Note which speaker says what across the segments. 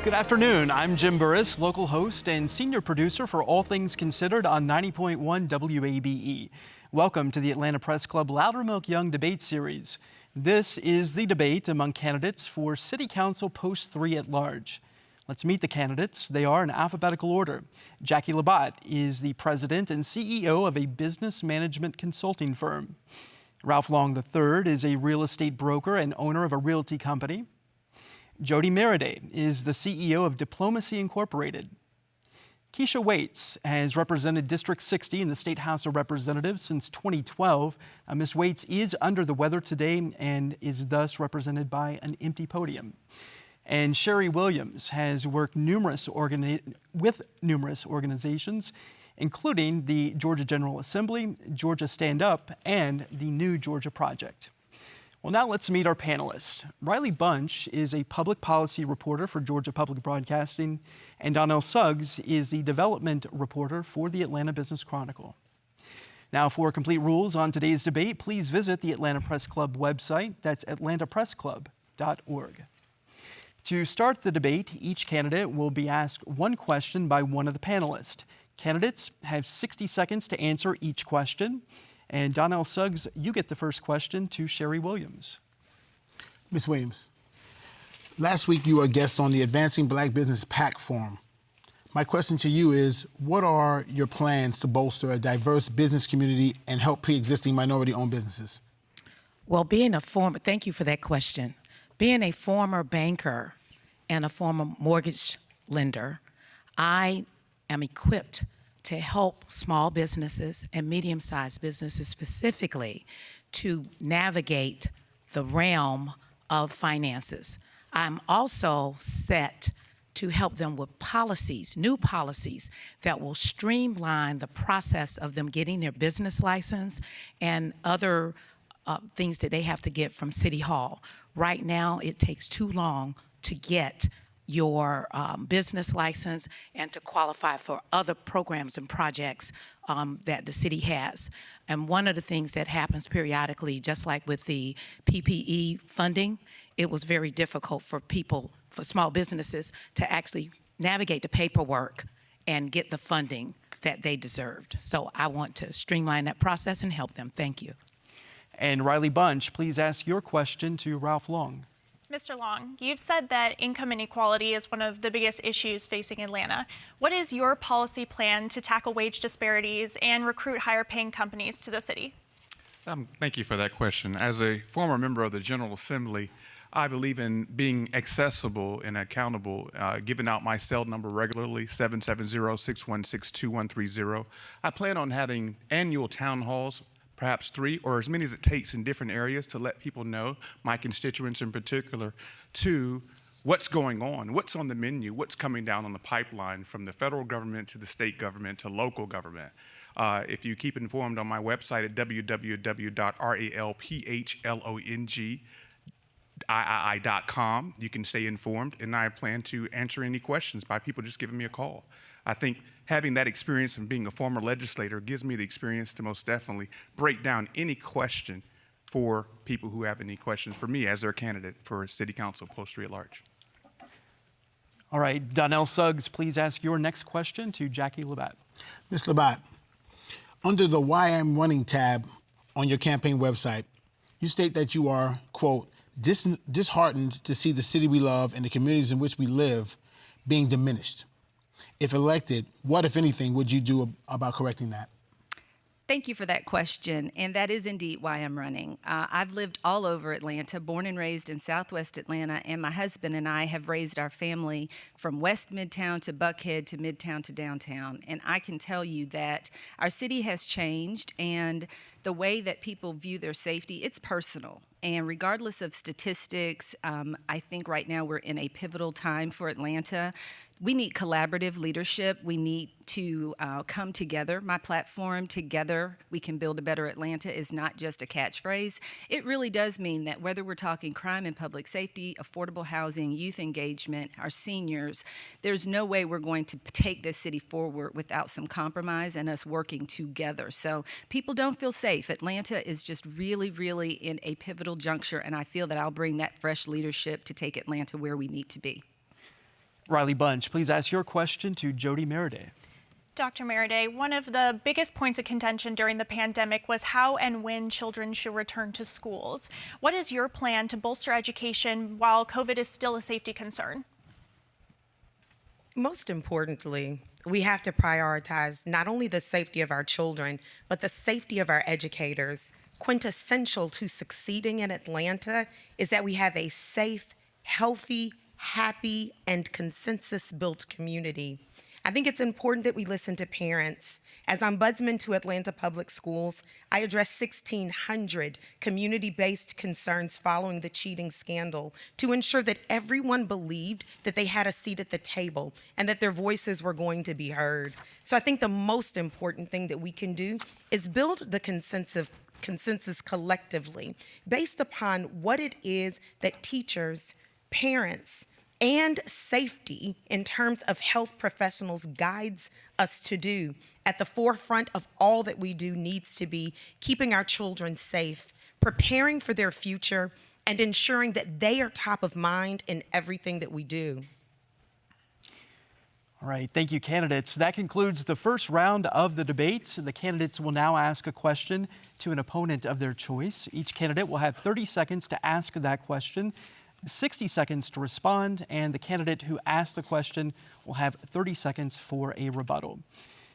Speaker 1: Good afternoon. I'm Jim Burris, local host and senior producer for All Things Considered on 90.1 WABE. Welcome to the Atlanta Press Club Loudermilk Young Debate Series. This is the debate among candidates for City Council Post 3 at large. Let's meet the candidates. They are in alphabetical order. Jacki Labat is the president and CEO of a business management consulting firm. Ralph Long III is a real estate broker and owner of a realty company. Jodi Merriday is the CEO of Diplomacy Incorporated. Keisha Waits has represented District 60 in the State House of Representatives since 2012. Ms. Waits is under the weather today and is thus represented by an empty podium. And Sherry Williams has worked with numerous organizations, including the Georgia General Assembly, Georgia Stand Up, and the New Georgia Project. Well, now let's meet our panelists. Riley Bunch is a public policy reporter for Georgia Public Broadcasting, and Donnell Suggs is the development reporter for the Atlanta Business Chronicle. Now, for complete rules on today's debate, please visit the Atlanta Press Club website. That's atlantapressclub.org. To start the debate, each candidate will be asked one question by one of the panelists. Candidates have 60 seconds to answer each question. And Donnell Suggs, you get the first question to Sherry Williams.
Speaker 2: Ms. Williams, last week you were a guest on the Advancing Black Business PAC Forum. My question to you is, what are your plans to bolster a diverse business community and help pre-existing minority-owned businesses?
Speaker 3: Well, thank you for that question. Being a former banker and a former mortgage lender, I am equipped to help small businesses and medium-sized businesses specifically to navigate the realm of finances. I'm also set to help them with policies, new policies that will streamline the process of them getting their business license and other things that they have to get from City Hall. Right now, it takes too long to get your business license and to qualify for other programs and projects that the city has. And one of the things that happens periodically, just like with the PPE funding, it was very difficult for small businesses to actually navigate the paperwork and get the funding that they deserved. So I want to streamline that process and help them. Thank you.
Speaker 1: And Riley Bunch, please ask your question to Ralph Long.
Speaker 4: Mr. Long, you've said that income inequality is one of the biggest issues facing Atlanta. What is your policy plan to tackle wage disparities and recruit higher-paying companies to the city?
Speaker 5: Thank you for that question. As a former member of the General Assembly, I believe in being accessible and accountable, giving out my cell number regularly, 770-616-2130. I plan on having annual town halls, perhaps 3 or as many as it takes in different areas to let people know, my constituents in particular, to what's going on, what's on the menu, what's coming down on the pipeline from the federal government to the state government to local government. If you keep informed on my website at www.ralphlongii.com, you can stay informed, and I plan to answer any questions by people just giving me a call. I think having that experience and being a former legislator gives me the experience to most definitely break down any question for people who have any questions for me as their candidate for City Council Post 3 at large.
Speaker 1: All right, Donnell Suggs, please ask your next question to Jacki Labat.
Speaker 2: Ms. Labat, under the Why I'm Running tab on your campaign website, you state that you are, quote, disheartened to see the city we love and the communities in which we live being diminished. If elected, what, if anything, would you do about correcting that?
Speaker 6: Thank you for that question, and that is indeed why I'm running. I've lived all over Atlanta, born and raised in Southwest Atlanta, and my husband and I have raised our family from West Midtown to Buckhead to Midtown to downtown. And I can tell you that our city has changed, and the way that people view their safety, it's personal. And regardless of statistics, I think right now we're in a pivotal time for Atlanta. We need collaborative leadership. We need to come together. My platform, Together We Can Build a Better Atlanta, is not just a catchphrase. It really does mean that whether we're talking crime and public safety, affordable housing, youth engagement, our seniors, there's no way we're going to take this city forward without some compromise and us working together. So people don't feel safe. Atlanta is just really, really in a pivotal juncture, and I feel that I'll bring that fresh leadership to take Atlanta where we need to be.
Speaker 1: Riley Bunch, please ask your question to Jodi Merriday.
Speaker 4: Dr. Merriday, one of the biggest points of contention during the pandemic was how and when children should return to schools. What is your plan to bolster education while COVID is still a safety concern?
Speaker 7: Most importantly, we have to prioritize not only the safety of our children, but the safety of our educators. Quintessential to succeeding in Atlanta is that we have a safe, healthy, happy, and consensus-built community. I think it's important that we listen to parents. As ombudsman to Atlanta Public Schools, I addressed 1,600 community-based concerns following the cheating scandal to ensure that everyone believed that they had a seat at the table and that their voices were going to be heard. So I think the most important thing that we can do is build the consensus collectively based upon what it is that teachers, parents, and safety in terms of health professionals guides us to do. At the forefront of all that we do needs to be keeping our children safe, preparing for their future, and ensuring that they are top of mind in everything that we do.
Speaker 1: All right, thank you, candidates. That concludes the first round of the debate. The candidates will now ask a question to an opponent of their choice. Each candidate will have 30 seconds to ask that question, 60 seconds to respond, and the candidate who asked the question will have 30 seconds for a rebuttal.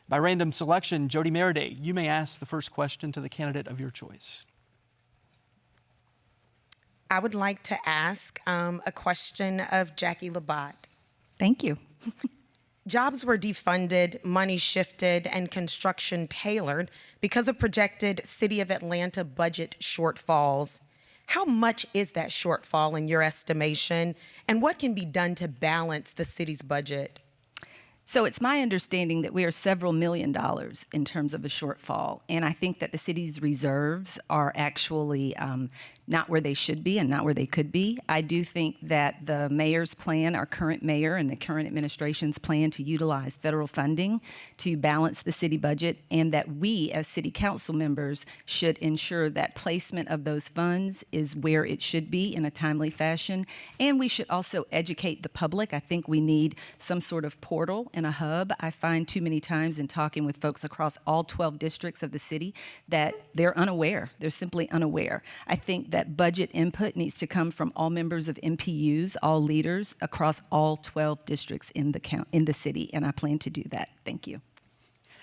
Speaker 1: By random selection, Jodi Merriday, you may ask the first question to the candidate of your choice.
Speaker 7: I would like to ask a question of Jacki Labat.
Speaker 6: Thank you.
Speaker 7: Jobs were defunded, money shifted, and construction tailored because of projected City of Atlanta budget shortfalls. How much is that shortfall in your estimation, and what can be done to balance the city's budget?
Speaker 6: So it's my understanding that we are several $1 million in terms of a shortfall, and I think that the city's reserves are actually not where they should be and not where they could be. I do think that the mayor's plan, our current mayor and the current administration's plan to utilize federal funding to balance the city budget, and that we as city council members should ensure that placement of those funds is where it should be in a timely fashion. And we should also educate the public. I think we need some sort of portal and a hub. I find too many times in talking with folks across all 12 districts of the city that they're unaware. They're simply unaware. I think that budget input needs to come from all members of MPUs, all leaders across all 12 districts in the city, and I plan to do that. Thank you.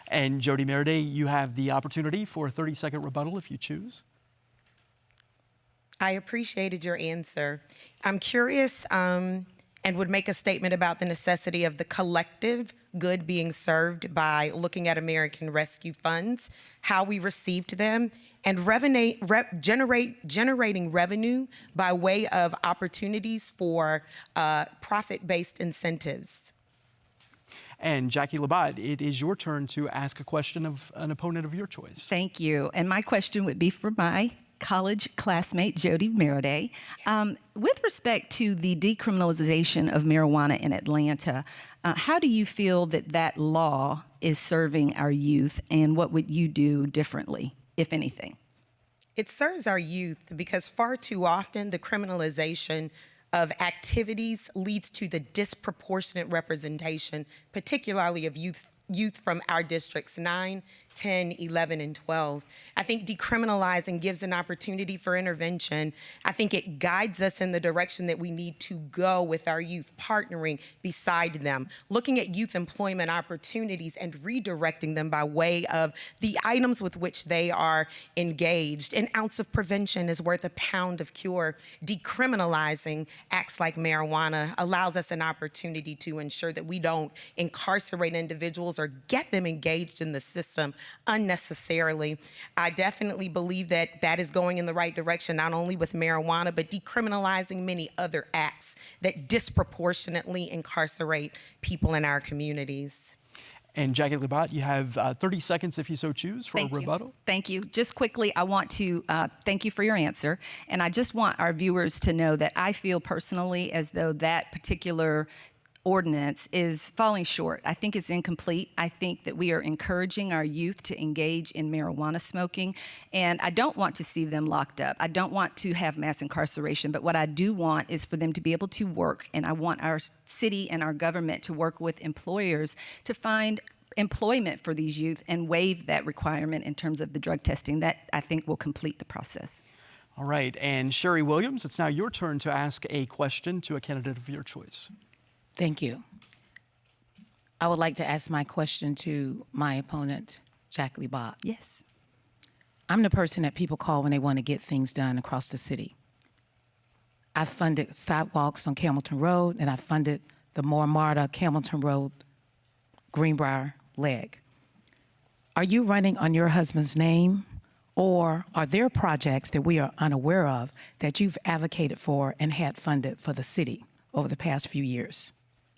Speaker 1: And Jodi Merriday, you have the opportunity for a 30-second rebuttal if you choose.
Speaker 7: I appreciated your answer. I'm curious and would make a statement about the necessity of the collective good being served by looking at American Rescue Funds, how we received them, and generating revenue by way of opportunities for profit-based incentives.
Speaker 1: And Jacki Labat, it is your turn to ask a question of an opponent of your choice.
Speaker 6: Thank you. And my question would be for my college classmate, Jodi Merriday. With respect to the decriminalization of marijuana in Atlanta, how do you feel that that law is serving our youth, and what would you do differently, if anything?
Speaker 7: It serves our youth because far too often the criminalization of activities leads to the disproportionate representation, particularly of youth from our districts 9, 10, 11, and 12. I think decriminalizing gives an opportunity for intervention. I think it guides us in the direction that we need to go with our youth, partnering beside them, looking at youth employment opportunities and redirecting them by way of the items with which they are engaged. An ounce of prevention is worth a pound of cure. Decriminalizing acts like marijuana allows us an opportunity to ensure that we don't incarcerate individuals or get them engaged in the system unnecessarily. I definitely believe that that is going in the right direction, not only with marijuana, but decriminalizing many other acts that disproportionately incarcerate people in our communities.
Speaker 1: And Jacki Labat, you have 30 seconds if you so choose for a rebuttal.
Speaker 6: Thank you. Just quickly, I want to thank you for your answer. And I just want our viewers to know that I feel personally as though that particular ordinance is falling short. I think it's incomplete. I think that we are encouraging our youth to engage in marijuana smoking, and I don't want to see them locked up. I don't want to have mass incarceration, but what I do want is for them to be able to work, and I want our city and our government to work with employers to find employment for these youth and waive that requirement in terms of the drug testing. That, I think, will complete the process.
Speaker 1: All right, and Sherry Williams, it's now your turn to ask a question to a candidate of your choice.
Speaker 3: Thank you. I would like to ask my question to my opponent, Jacki Labat.
Speaker 6: Yes.
Speaker 3: I'm the person that people call when they want to get things done across the city. I funded sidewalks on Campbellton Road, and I funded the Moore-Marta Campbellton Road Greenbrier leg. Are you running on your husband's name? Or are there projects that we are unaware of that you've advocated for and had funded for the city over the past few years?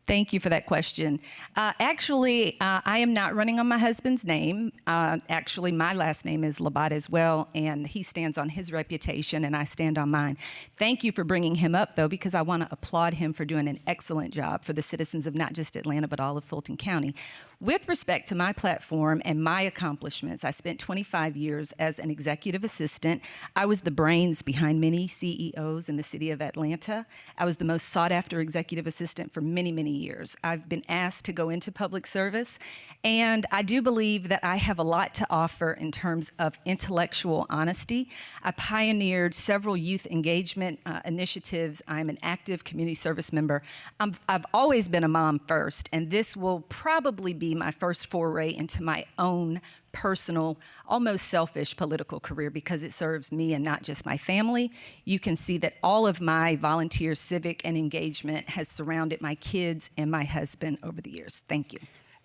Speaker 6: Thank you for that question. Actually, I am not running on my husband's name. Actually, my last name is Labat as well, and he stands on his reputation, and I stand on mine. Thank you for bringing him up, though, because I want to applaud him for doing an excellent job for the citizens of not just Atlanta, but all of Fulton County. With respect to my platform and my accomplishments, I spent 25 years as an executive assistant. I was the brains behind many CEOs in the city of Atlanta. I was the most sought-after executive assistant for many, many years. I've been asked to go into public service, and I do believe that I have a lot to offer in terms of intellectual honesty. I pioneered several youth engagement initiatives. I'm an active community service member. I've always been a mom first, and this will probably be my first foray into my own personal, almost selfish political career because it serves me and not just my family. You can see that all of my volunteer civic and engagement has surrounded my kids and my husband over the years. Thank you.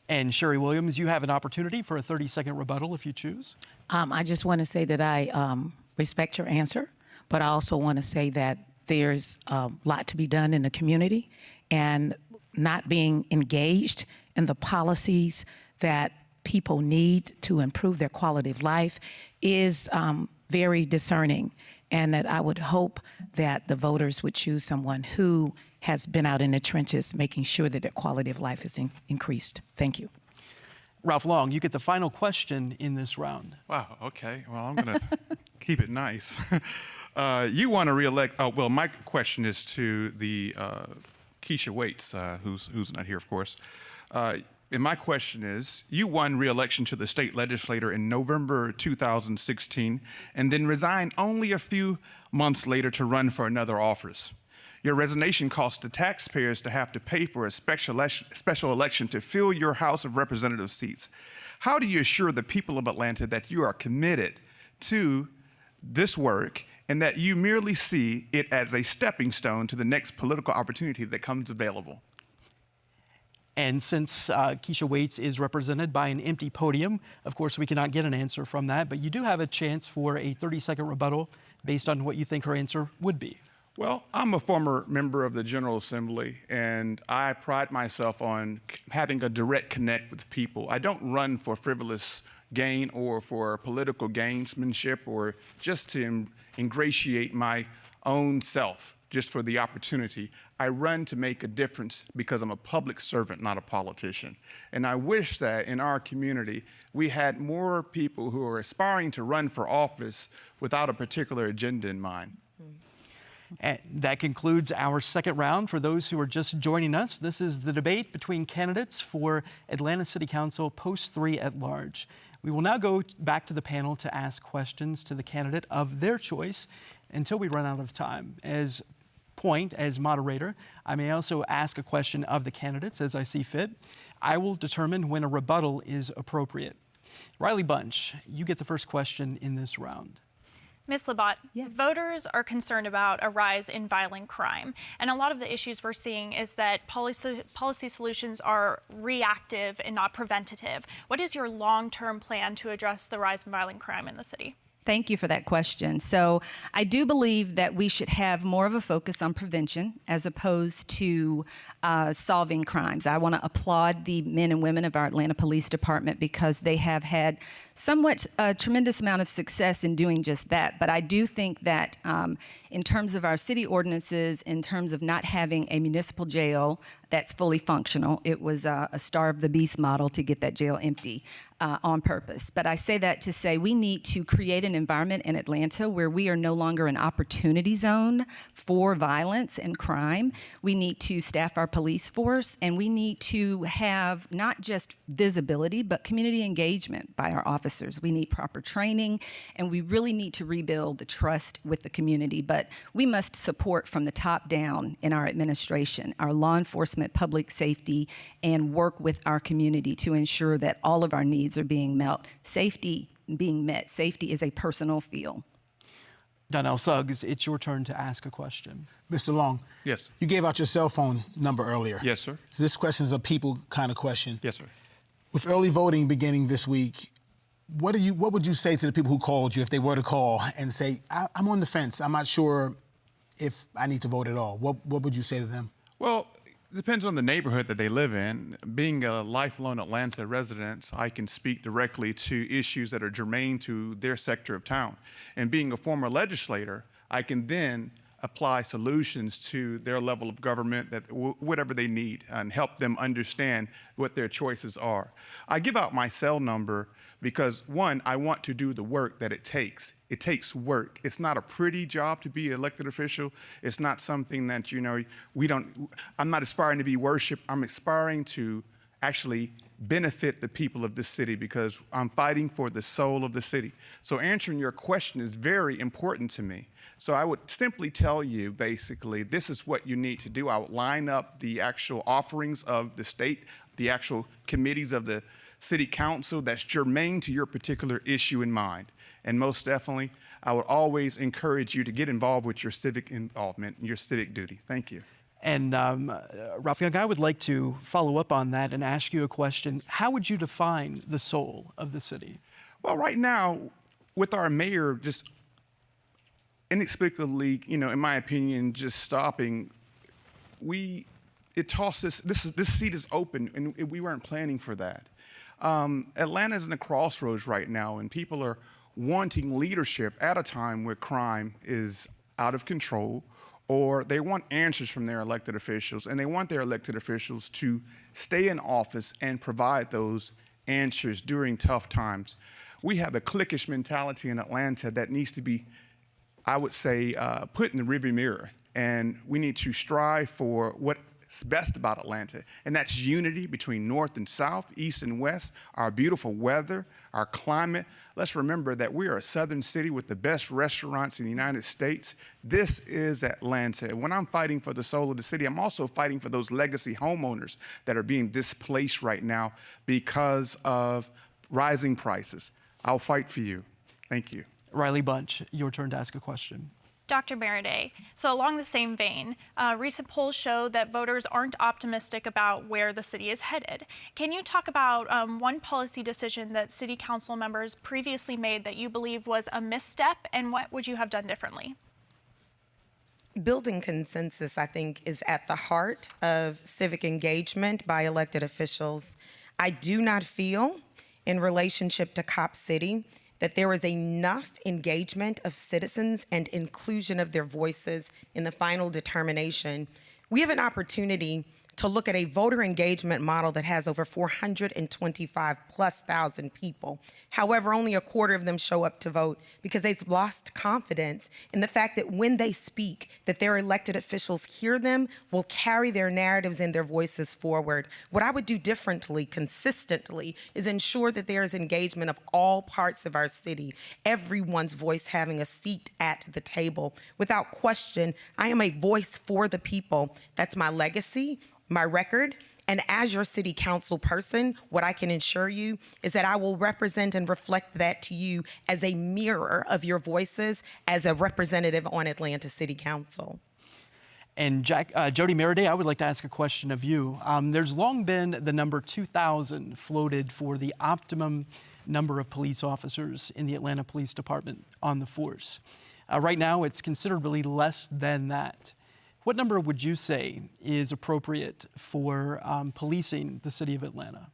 Speaker 1: And Sherry Williams, you have an opportunity for a 30-second rebuttal if you choose.
Speaker 3: I just want to say that I respect your answer, but I also want to say that there's a lot to be done in the community, and not being engaged in the policies that people need to improve their quality of life is very discerning, and that I would hope that the voters would choose someone who has been out in the trenches making sure that their quality of life is increased. Thank you.
Speaker 1: Ralph Long, you get the final question in this round.
Speaker 5: Wow, okay. Well, I'm going to keep it nice. You want to reelect, well, my question is to the Keisha Waits, who's not here, of course. And my question is, you won re-election to the state legislature in November 2016 and then resigned only a few months later to run for another office. Your resignation cost the taxpayers to have to pay for a special election to fill your House of Representatives seats. How do you assure the people of Atlanta that you are committed to this work and that you merely see it as a stepping stone to the next political opportunity that comes available?
Speaker 1: And since Keisha Waits is represented by an empty podium, of course, we cannot get an answer from that, but you do have a chance for a 30-second rebuttal based on what you think her answer would be.
Speaker 5: Well, I'm a former member of the General Assembly, and I pride myself on having a direct connect with people. I don't run for frivolous gain or for political gamesmanship or just to ingratiate my own self, just for the opportunity. I run to make a difference because I'm a public servant, not a politician. And I wish that in our community, we had more people who are aspiring to run for office without a particular agenda in mind.
Speaker 1: And that concludes our second round. For those who are just joining us, this is the debate between candidates for Atlanta City Council Post 3 at large. We will now go back to the panel to ask questions to the candidate of their choice until we run out of time. As moderator, I may also ask a question of the candidates as I see fit. I will determine when a rebuttal is appropriate. Riley Bunch, you get the first question in this round.
Speaker 4: Ms. Labat,
Speaker 6: yes.
Speaker 4: Voters are concerned about a rise in violent crime. And a lot of the issues we're seeing is that policy solutions are reactive and not preventative. What is your long-term plan to address the rise in violent crime in the city?
Speaker 6: Thank you for that question. So I do believe that we should have more of a focus on prevention as opposed to solving crimes. I want to applaud the men and women of our Atlanta Police Department because they have had somewhat a tremendous amount of success in doing just that. But I do think that in terms of our city ordinances, in terms of not having a municipal jail, that's fully functional. It was a starve the beast model to get that jail empty on purpose. But I say that to say we need to create an environment in Atlanta where we are no longer an opportunity zone for violence and crime. We need to staff our police force, and we need to have not just visibility, but community engagement by our officers. We need proper training, and we really need to rebuild the trust with the community. But we must support from the top down in our administration, our law enforcement, public safety, and work with our community to ensure that all of our needs are being met. Safety is a personal feel.
Speaker 1: Donnell Suggs, it's your turn to ask a question.
Speaker 2: Mr. Long.
Speaker 5: Yes.
Speaker 2: You gave out your cell phone number earlier.
Speaker 5: Yes, sir.
Speaker 2: So this question is a people kind of question.
Speaker 5: Yes, sir.
Speaker 2: With early voting beginning this week, what would you say to the people who called you if they were to call and say, I'm on the fence, I'm not sure if I need to vote at all? What would you say to them?
Speaker 5: Well, it depends on the neighborhood that they live in. Being a lifelong Atlanta resident, I can speak directly to issues that are germane to their sector of town. And being a former legislator, I can then apply solutions to their level of government, that whatever they need, and help them understand what their choices are. I give out my cell number because, one, I want to do the work that it takes. It takes work. It's not a pretty job to be an elected official. It's not something that, I'm not aspiring to be worshiped. I'm aspiring to actually benefit the people of this city because I'm fighting for the soul of the city. So answering your question is very important to me. So I would simply tell you, basically, this is what you need to do. I would line up the actual offerings of the state, the actual committees of the city council that's germane to your particular issue in mind. And most definitely, I would always encourage you to get involved with your civic involvement and your civic duty. Thank you.
Speaker 1: And Ralph Young, I would like to follow up on that and ask you a question. How would you define the soul of the city?
Speaker 5: Well, right now, with our mayor just inexplicably, in my opinion, just stopping, this seat is open, and we weren't planning for that. Atlanta's in a crossroads right now, and people are wanting leadership at a time where crime is out of control, or they want answers from their elected officials, and they want their elected officials to stay in office and provide those answers during tough times. We have a cliquish mentality in Atlanta that needs to be, I would say, put in the rearview mirror, and we need to strive for what's best about Atlanta, and that's unity between North and South, East and West, our beautiful weather, our climate. Let's remember that we are a southern city with the best restaurants in the United States. This is Atlanta. When I'm fighting for the soul of the city, I'm also fighting for those legacy homeowners that are being displaced right now because of rising prices. I'll fight for you. Thank you.
Speaker 1: Riley Bunch, your turn to ask a question.
Speaker 4: Dr. Merriday, so along the same vein, recent polls show that voters aren't optimistic about where the city is headed. Can you talk about one policy decision that city council members previously made that you believe was a misstep, and what would you have done differently?
Speaker 7: Building consensus, I think, is at the heart of civic engagement by elected officials. I do not feel, in relationship to Cop City, that there is enough engagement of citizens and inclusion of their voices in the final determination. We have an opportunity to look at a voter engagement model that has over 425,000+ people. However, only a quarter of them show up to vote because they've lost confidence in the fact that when they speak, that their elected officials hear them, will carry their narratives and their voices forward. What I would do differently, consistently, is ensure that there is engagement of all parts of our city, everyone's voice having a seat at the table. Without question, I am a voice for the people. That's my legacy, my record, and as your city council person, what I can assure you is that I will represent and reflect that to you as a mirror of your voices as a representative on Atlanta City Council.
Speaker 1: And Jodi Merriday, I would like to ask a question of you. There's long been the number 2,000 floated for the optimum number of police officers in the Atlanta Police Department on the force. Right now, it's considerably less than that. What number would you say is appropriate for policing the city of Atlanta?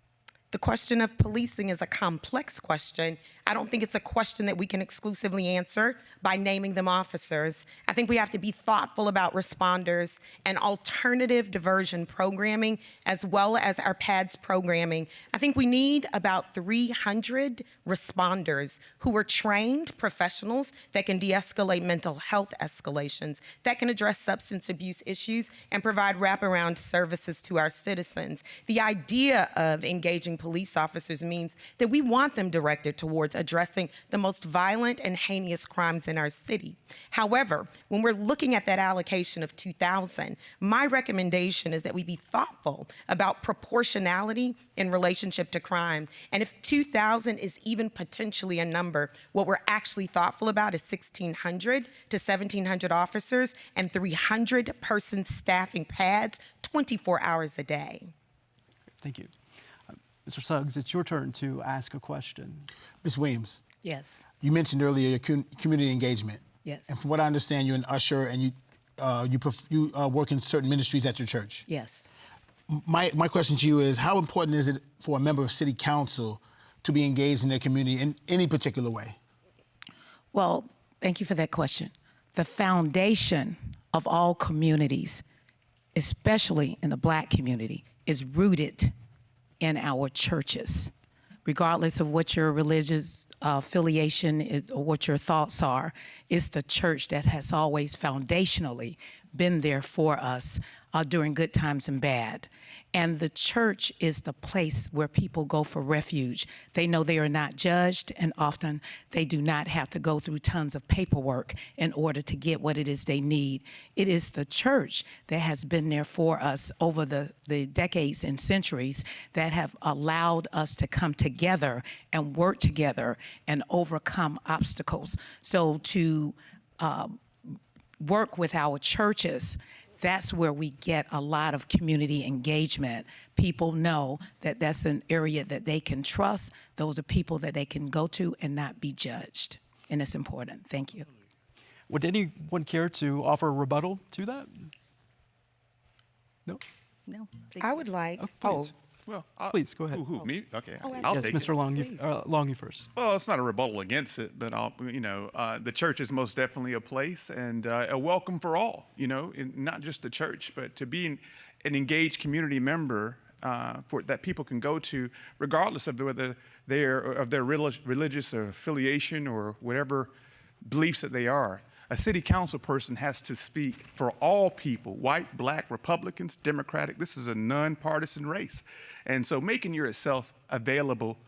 Speaker 7: The question of policing is a complex question. I don't think it's a question that we can exclusively answer by naming them officers. I think we have to be thoughtful about responders and alternative diversion programming, as well as our PADS programming. I think we need about 300 responders who are trained professionals that can de-escalate mental health escalations, that can address substance abuse issues, and provide wraparound services to our citizens. The idea of engaging police officers means that we want them directed towards addressing the most violent and heinous crimes in our city. However, when we're looking at that allocation of 2,000, my recommendation is that we be thoughtful about proportionality in relationship to crime. And if 2,000 is even potentially a number, what we're actually thoughtful about is 1,600 to 1,700 officers and 300 person staffing PADS 24 hours a day.
Speaker 1: Thank you. Mr. Suggs, it's your turn to ask a question.
Speaker 2: Ms. Williams,
Speaker 3: Yes.
Speaker 2: you mentioned earlier your community engagement.
Speaker 3: Yes.
Speaker 2: And from what I understand, you're an usher and you work in certain ministries at your church.
Speaker 3: Yes.
Speaker 2: My question to you is, how important is it for a member of city council to be engaged in their community in any particular way?
Speaker 3: Well, thank you for that question. The foundation of all communities, especially in the Black community, is rooted in our churches. Regardless of what your religious affiliation is or what your thoughts are, it's the church that has always foundationally been there for us during good times and bad. And the church is the place where people go for refuge. They know they are not judged, and often they do not have to go through tons of paperwork in order to get what it is they need. It is the church that has been there for us over the decades and centuries that have allowed us to come together and work together and overcome obstacles. So to work with our churches, that's where we get a lot of community engagement. People know that that's an area that they can trust. Those are people that they can go to and not be judged. And it's important. Thank you.
Speaker 1: Would anyone care to offer a rebuttal to that? No?
Speaker 6: No.
Speaker 7: I would like.
Speaker 1: Oh, please.
Speaker 5: Well,
Speaker 1: Please, go ahead.
Speaker 5: Who, me? Okay,
Speaker 7: Oh,
Speaker 5: I'll
Speaker 1: Yes,
Speaker 5: take
Speaker 1: Mr.
Speaker 5: it.
Speaker 1: Longy first.
Speaker 5: Well, it's not a rebuttal against it, but the church is most definitely a place and a welcome for all. Not just the church, but to be an engaged community member that people can go to, regardless of whether they're of their religious affiliation or whatever beliefs that they are. A city council person has to speak for all people, white, Black, Republicans, Democratic. This is a non-partisan race. And so making yourself available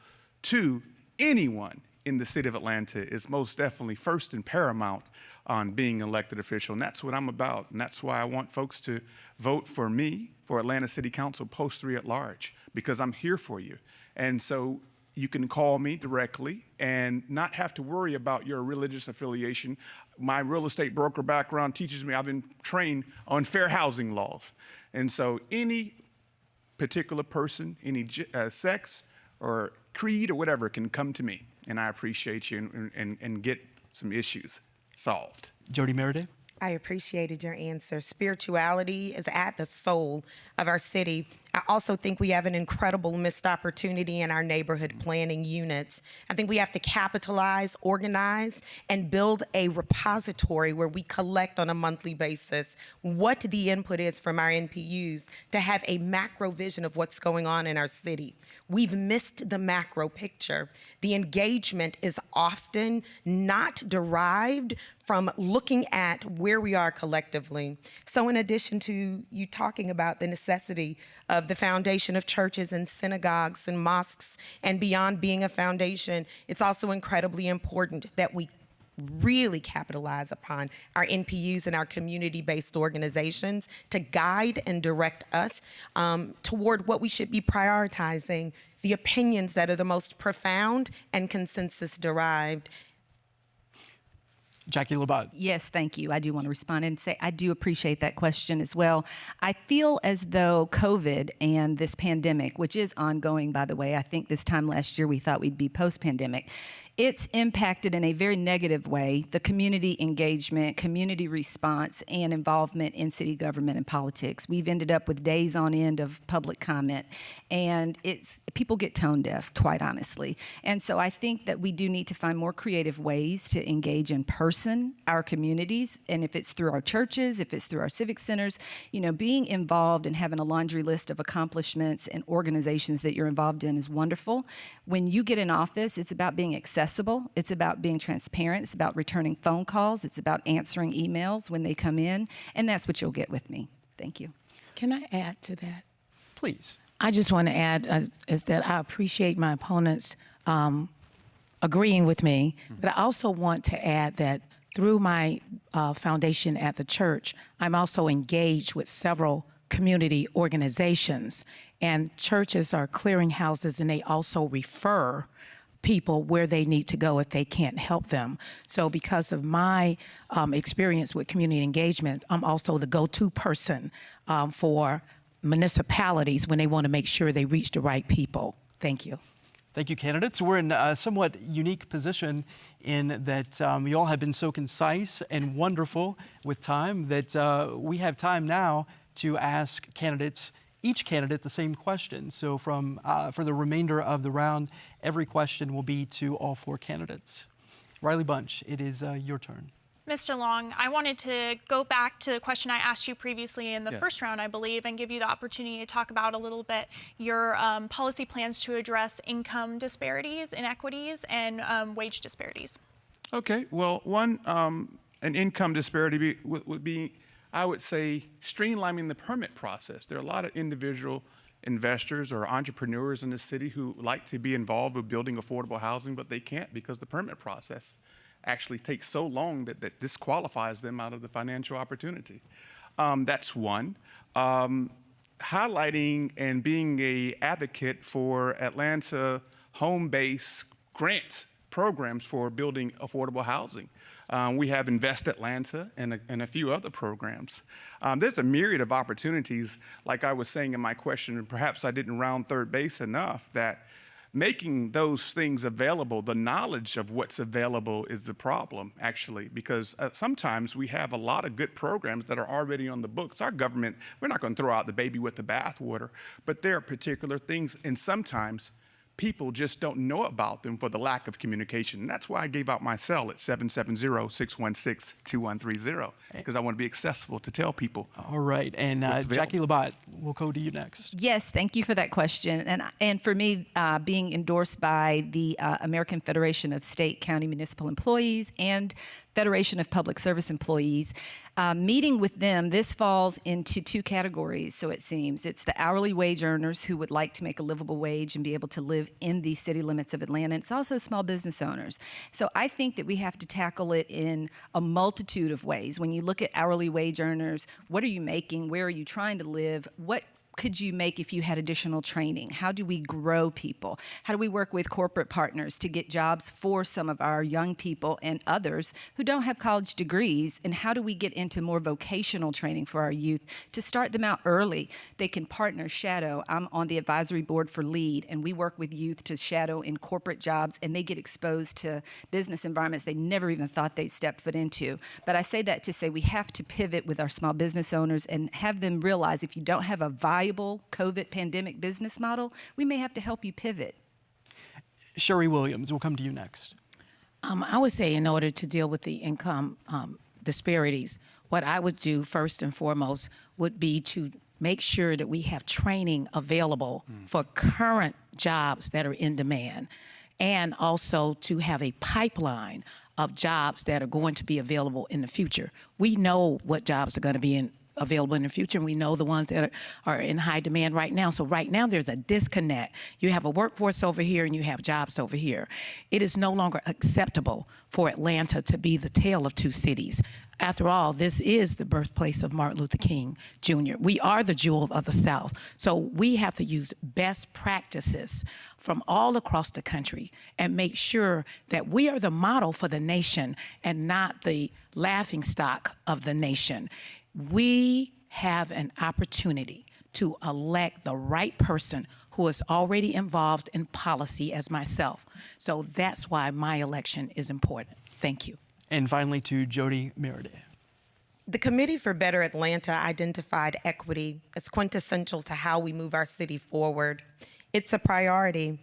Speaker 5: to anyone in the city of Atlanta is most definitely first and paramount on being an elected official. And that's what I'm about. And that's why I want folks to vote for me for Atlanta City Council Post 3 at large, because I'm here for you. And so you can call me directly and not have to worry about your religious affiliation. My real estate broker background teaches me I've been trained on fair housing laws. And so any particular person, any sex or creed or whatever can come to me. And I appreciate you and get some issues solved.
Speaker 1: Jodi Merriday?
Speaker 7: I appreciated your answer. Spirituality is at the soul of our city. I also think we have an incredible missed opportunity in our neighborhood planning units. I think we have to capitalize, organize, and build a repository where we collect on a monthly basis what the input is from our NPUs to have a macro vision of what's going on in our city. We've missed the macro picture. The engagement is often not derived from looking at where we are collectively. So in addition to you talking about the necessity of the foundation of churches and synagogues and mosques and beyond being a foundation, it's also incredibly important that we really capitalize upon our NPUs and our community-based organizations to guide and direct us toward what we should be prioritizing, the opinions that are the most profound and consensus-derived.
Speaker 1: Jacki Labat.
Speaker 6: Yes, thank you. I do want to respond and say I do appreciate that question as well. I feel as though COVID and this pandemic, which is ongoing, by the way, I think this time last year we thought we'd be post-pandemic, it's impacted in a very negative way the community engagement, community response, and involvement in city government and politics. We've ended up with days on end of public comment, and people get tone deaf, quite honestly. And so I think that we do need to find more creative ways to engage in person our communities, and if it's through our churches, if it's through our civic centers, being involved and having a laundry list of accomplishments and organizations that you're involved in is wonderful. When you get in office, it's about being accessible, it's about being transparent, it's about returning phone calls, it's about answering emails when they come in, and that's what you'll get with me. Thank you.
Speaker 3: Can I add to that?
Speaker 1: Please.
Speaker 3: I just want to add is that I appreciate my opponents agreeing with me, but I also want to add that through my foundation at the church, I'm also engaged with several community organizations, and churches are clearinghouses, and they also refer people where they need to go if they can't help them. So because of my experience with community engagement, I'm also the go-to person for municipalities when they want to make sure they reach the right people. Thank you.
Speaker 1: Thank you, candidates. We're in a somewhat unique position in that you all have been so concise and wonderful with time that we have time now to ask each candidate the same question. So for the remainder of the round, every question will be to all four candidates. Riley Bunch, it is your turn.
Speaker 4: Mr. Long, I wanted to go back to the question I asked you previously in the first round, I believe, and give you the opportunity to talk about a little bit your policy plans to address income disparities, inequities, and wage disparities. Okay,
Speaker 5: well, one, an income disparity would be, I would say, streamlining the permit process. There are a lot of individual investors or entrepreneurs in the city who like to be involved with building affordable housing, but they can't because the permit process actually takes so long that disqualifies them out of the financial opportunity. That's one. Highlighting and being an advocate for Atlanta home-based grant programs for building affordable housing. We have Invest Atlanta and a few other programs. There's a myriad of opportunities, like I was saying in my question, and perhaps I didn't round third base enough, that making those things available, the knowledge of what's available is the problem, actually, because sometimes we have a lot of good programs that are already on the books. Our government, we're not going to throw out the baby with the bathwater, but there are particular things, and sometimes people just don't know about them for the lack of communication. And that's why I gave out my cell at 770-616-2130, because I want to be accessible to tell people.
Speaker 1: All right, and Jacki Labat, we'll go to you next.
Speaker 6: Yes, thank you for that question. And for me, being endorsed by the American Federation of State, County, Municipal Employees and Federation of Public Service Employees, meeting with them, this falls into two categories, so it seems. It's the hourly wage earners who would like to make a livable wage and be able to live in the city limits of Atlanta. It's also small business owners. So I think that we have to tackle it in a multitude of ways. When you look at hourly wage earners, what are you making? Where are you trying to live? What could you make if you had additional training? How do we grow people? How do we work with corporate partners to get jobs for some of our young people and others who don't have college degrees? And how do we get into more vocational training for our youth to start them out early? They can partner, shadow. I'm on the advisory board for LEAD, and we work with youth to shadow in corporate jobs, and they get exposed to business environments they never even thought they'd step foot into. But I say that to say we have to pivot with our small business owners and have them realize if you don't have a viable COVID pandemic business model, we may have to help you pivot.
Speaker 1: Sherry Williams, we'll come to you next.
Speaker 3: I would say in order to deal with the income disparities, what I would do first and foremost would be to make sure that we have training available for current jobs that are in demand, and also to have a pipeline of jobs that are going to be available in the future. We know what jobs are going to be available in the future, and we know the ones that are in high demand right now. So right now there's a disconnect. You have a workforce over here and you have jobs over here. It is no longer acceptable for Atlanta to be the tale of two cities. After all, this is the birthplace of Martin Luther King Jr. We are the jewel of the South. So we have to use best practices from all across the country and make sure that we are the model for the nation and not the laughingstock of the nation. We have an opportunity to elect the right person who is already involved in policy as myself. So that's why my election is important. Thank you.
Speaker 1: And finally to Jodi Merriday.
Speaker 7: The Committee for Better Atlanta identified equity as quintessential to how we move our city forward. It's a priority,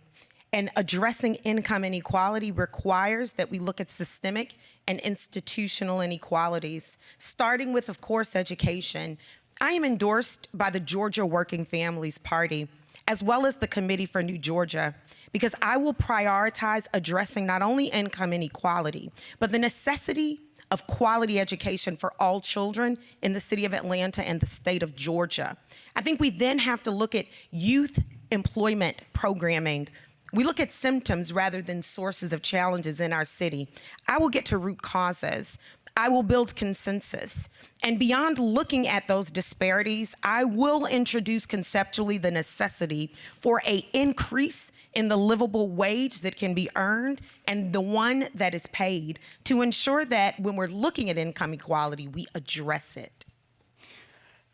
Speaker 7: and addressing income inequality requires that we look at systemic and institutional inequalities, starting with, of course, education. I am endorsed by the Georgia Working Families Party, as well as the Committee for New Georgia, because I will prioritize addressing not only income inequality, but the necessity of quality education for all children in the city of Atlanta and the state of Georgia. I think we then have to look at youth employment programming. We look at symptoms rather than sources of challenges in our city. I will get to root causes. I will build consensus. And beyond looking at those disparities, I will introduce conceptually the necessity for an increase in the livable wage that can be earned and the one that is paid to ensure that when we're looking at income equality, we address it.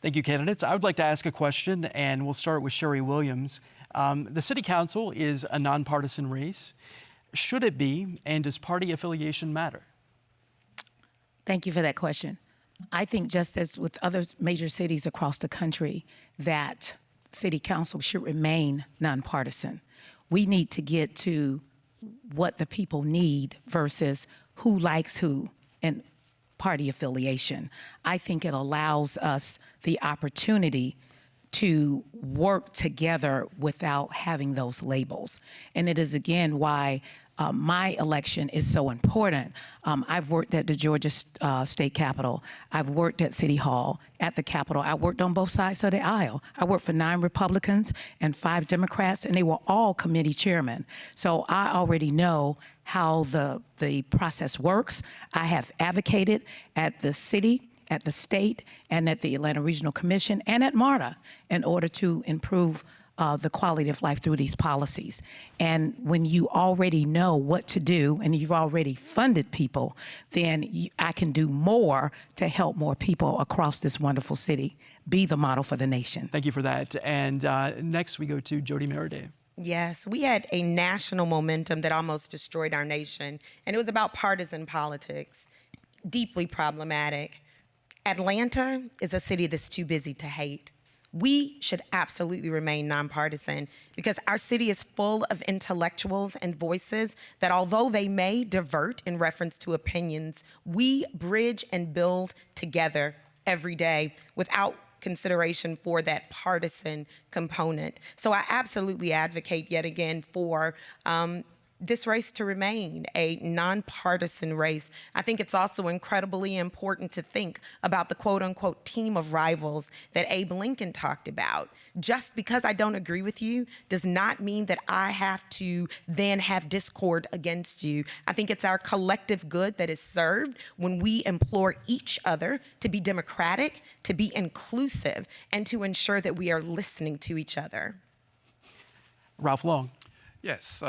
Speaker 1: Thank you, candidates. I would like to ask a question, and we'll start with Sherry Williams. The City Council is a nonpartisan race. Should it be, and does party affiliation matter?
Speaker 3: Thank you for that question. I think just as with other major cities across the country, that City Council should remain nonpartisan. We need to get to what the people need versus who likes who and party affiliation. I think it allows us the opportunity to work together without having those labels. And it is, again, why my election is so important. I've worked at the Georgia State Capitol. I've worked at City Hall, at the Capitol. I worked on both sides of the aisle. I worked for 9 Republicans and 5 Democrats, and they were all committee chairmen. So I already know how the process works. I have advocated at the city, at the state, and at the Atlanta Regional Commission, and at MARTA in order to improve the quality of life through these policies. And when you already know what to do and you've already funded people, then I can do more to help more people across this wonderful city be the model for the nation.
Speaker 1: Thank you for that. And next we go to Jodi Merriday.
Speaker 7: Yes, we had a national momentum that almost destroyed our nation, and it was about partisan politics, deeply problematic. Atlanta is a city that's too busy to hate. We should absolutely remain nonpartisan because our city is full of intellectuals and voices that, although they may divert in reference to opinions, we bridge and build together every day without consideration for that partisan component. So I absolutely advocate yet again for this race to remain a nonpartisan race. I think it's also incredibly important to think about the quote unquote team of rivals that Abe Lincoln talked about. Just because I don't agree with you does not mean that I have to then have discord against you. I think it's our collective good that is served when we implore each other to be democratic, to be inclusive, and to ensure that we are listening to each other.
Speaker 1: Ralph Long.
Speaker 5: Yes,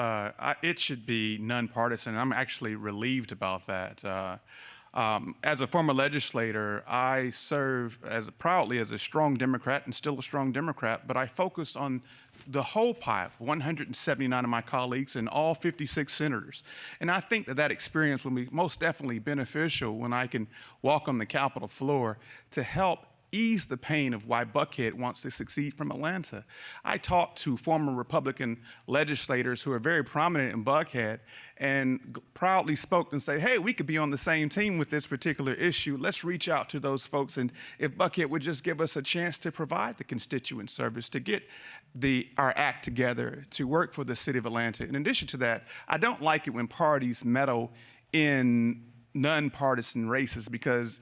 Speaker 5: it should be nonpartisan. I'm actually relieved about that. As a former legislator, I serve proudly as a strong Democrat and still a strong Democrat, but I focus on the whole pie, 179 of my colleagues and all 56 senators. And I think that experience will be most definitely beneficial when I can walk on the Capitol floor to help ease the pain of why Buckhead wants to succeed from Atlanta. I talked to former Republican legislators who are very prominent in Buckhead and proudly spoke and say, hey, we could be on the same team with this particular issue. Let's reach out to those folks, and if Buckhead would just give us a chance to provide the constituent service, to get our act together, to work for the city of Atlanta. In addition to that, I don't like it when parties meddle in nonpartisan races, because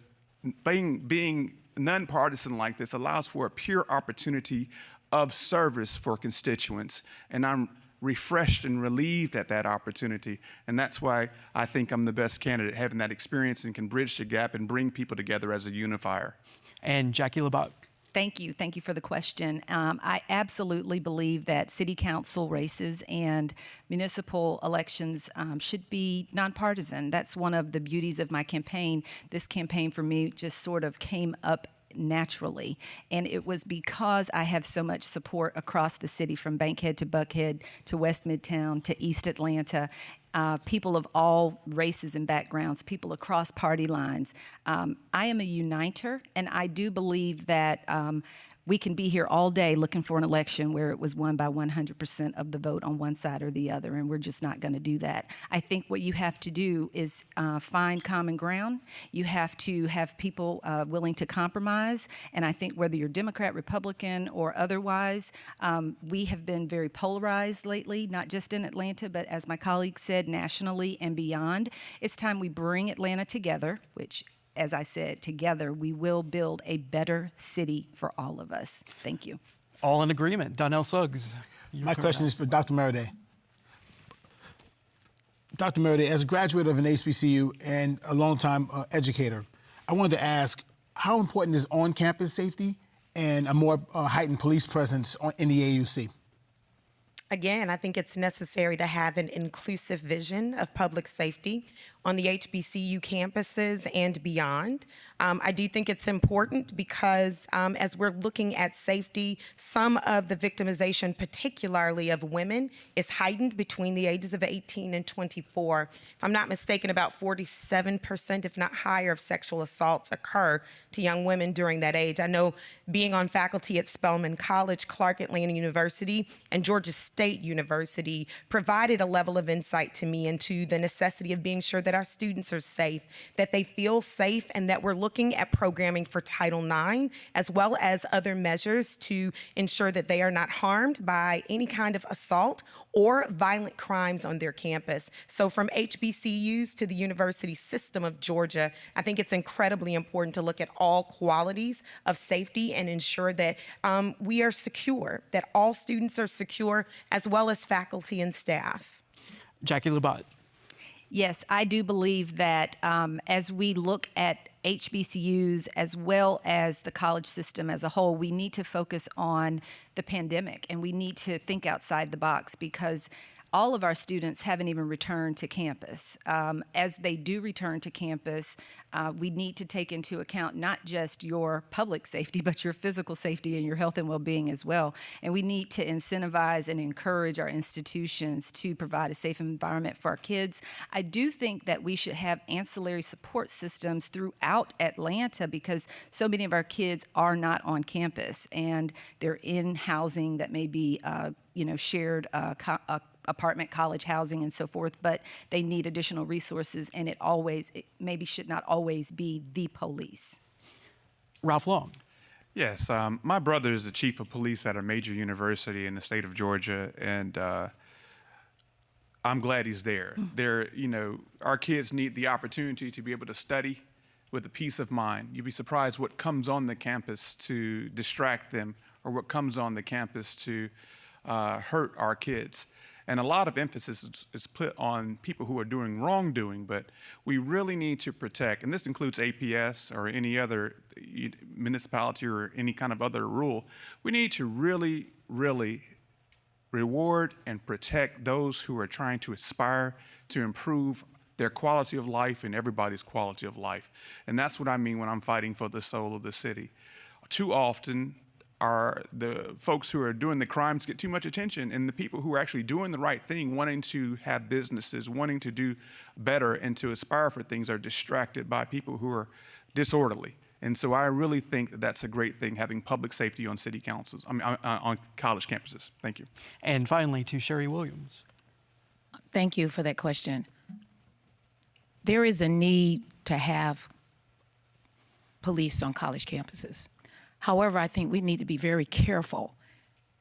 Speaker 5: being nonpartisan like this allows for a pure opportunity of service for constituents. And I'm refreshed and relieved at that opportunity. And that's why I think I'm the best candidate, having that experience and can bridge the gap and bring people together as a unifier.
Speaker 1: And Jacki Labat.
Speaker 6: Thank you. Thank you for the question. I absolutely believe that city council races and municipal elections should be nonpartisan. That's one of the beauties of my campaign. This campaign for me just sort of came up naturally. And it was because I have so much support across the city, from Bankhead to Buckhead to West Midtown to East Atlanta. People of all races and backgrounds, people across party lines. I am a uniter, and I do believe that we can be here all day looking for an election where it was won by 100% of the vote on one side or the other, and we're just not going to do that. I think what you have to do is find common ground. You have to have people willing to compromise, and I think whether you're Democrat, Republican, or otherwise, we have been very polarized lately, not just in Atlanta, but as my colleague said, nationally and beyond. It's time we bring Atlanta together, which, as I said, together we will build a better city for all of us. Thank you.
Speaker 1: All in agreement. Donnell Suggs.
Speaker 2: My question is for Dr. Merriday. Dr. Merriday, as a graduate of an HBCU and a longtime educator, I wanted to ask, how important is on-campus safety and a more heightened police presence in the AUC?
Speaker 7: Again, I think it's necessary to have an inclusive vision of public safety on the HBCU campuses and beyond. I do think it's important because as we're looking at safety, some of the victimization, particularly of women, is heightened between the ages of 18 and 24. If I'm not mistaken, about 47%, if not higher, of sexual assaults occur to young women during that age. I know being on faculty at Spelman College, Clark Atlanta University, and Georgia State University provided a level of insight to me into the necessity of being sure that our students are safe, that they feel safe, and that we're looking at programming for Title IX, as well as other measures to ensure that they are not harmed by any kind of assault or violent crimes on their campus. So from HBCUs to the University System of Georgia, I think it's incredibly important to look at all qualities of safety and ensure that we are secure, that all students are secure, as well as faculty and staff.
Speaker 1: Jacki Labat.
Speaker 6: Yes, I do believe that as we look at HBCUs as well as the college system as a whole, we need to focus on the pandemic, and we need to think outside the box, because all of our students haven't even returned to campus. As they do return to campus, we need to take into account not just your public safety, but your physical safety and your health and well-being as well. And we need to incentivize and encourage our institutions to provide a safe environment for our kids. I do think that we should have ancillary support systems throughout Atlanta, because so many of our kids are not on campus, and they're in housing that may be shared apartment, college housing, and so forth, but they need additional resources, and it maybe should not always be the police.
Speaker 1: Ralph Long.
Speaker 5: Yes, my brother is the chief of police at a major university in the state of Georgia, and I'm glad he's there. Our kids need the opportunity to be able to study with a peace of mind. You'd be surprised what comes on the campus to distract them, or what comes on the campus to hurt our kids. And a lot of emphasis is put on people who are doing wrongdoing, but we really need to protect, and this includes APS or any other municipality or any kind of other rule. We need to really, really reward and protect those who are trying to aspire to improve their quality of life and everybody's quality of life. And that's what I mean when I'm fighting for the soul of the city. Too often, the folks who are doing the crimes get too much attention, and the people who are actually doing the right thing, wanting to have businesses, wanting to do better and to aspire for things, are distracted by people who are disorderly. And so I really think that that's a great thing, having public safety on city councils, on college campuses. Thank you.
Speaker 1: And finally, to Sherry Williams.
Speaker 3: Thank you for that question. There is a need to have police on college campuses. However, I think we need to be very careful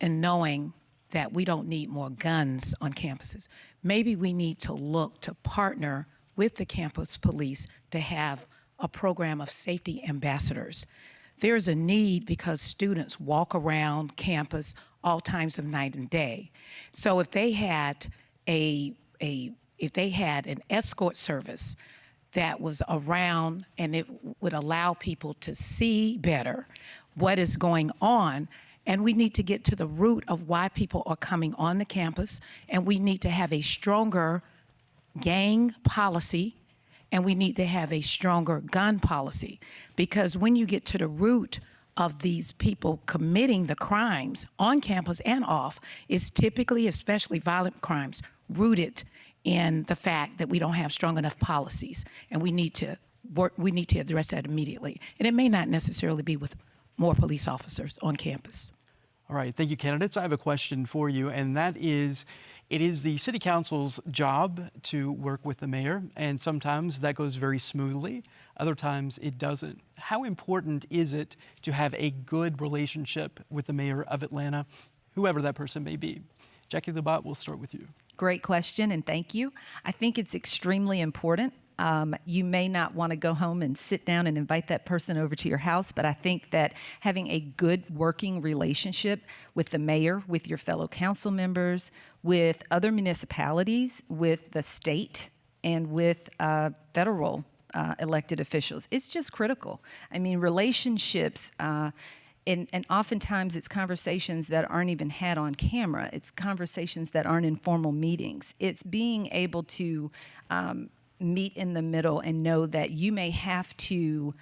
Speaker 3: in knowing that we don't need more guns on campuses. Maybe we need to look to partner with the campus police to have a program of safety ambassadors. There's a need because students walk around campus all times of night and day. So if they had an escort service that was around and it would allow people to see better what is going on, and we need to get to the root of why people are coming on the campus, and we need to have a stronger gang policy And we need to have a stronger gun policy, because when you get to the root of these people committing the crimes on campus and off, it's typically, especially violent crimes, rooted in the fact that we don't have strong enough policies, and we need to address that immediately. And it may not necessarily be with more police officers on campus.
Speaker 1: All right, thank you, candidates. I have a question for you, and that is, it is the City Council's job to work with the mayor, and sometimes that goes very smoothly, other times it doesn't. How important is it to have a good relationship with the mayor of Atlanta, whoever that person may be? Jacki Labat, we'll start with you.
Speaker 6: Great question, and thank you. I think it's extremely important. You may not want to go home and sit down and invite that person over to your house, but I think that having a good working relationship with the mayor, with your fellow council members, with other municipalities, with the state, and with federal elected officials, it's just critical. I mean, relationships, and oftentimes it's conversations that aren't even had on camera. It's conversations that aren't in formal meetings. It's being able to meet in the middle and know that you may have to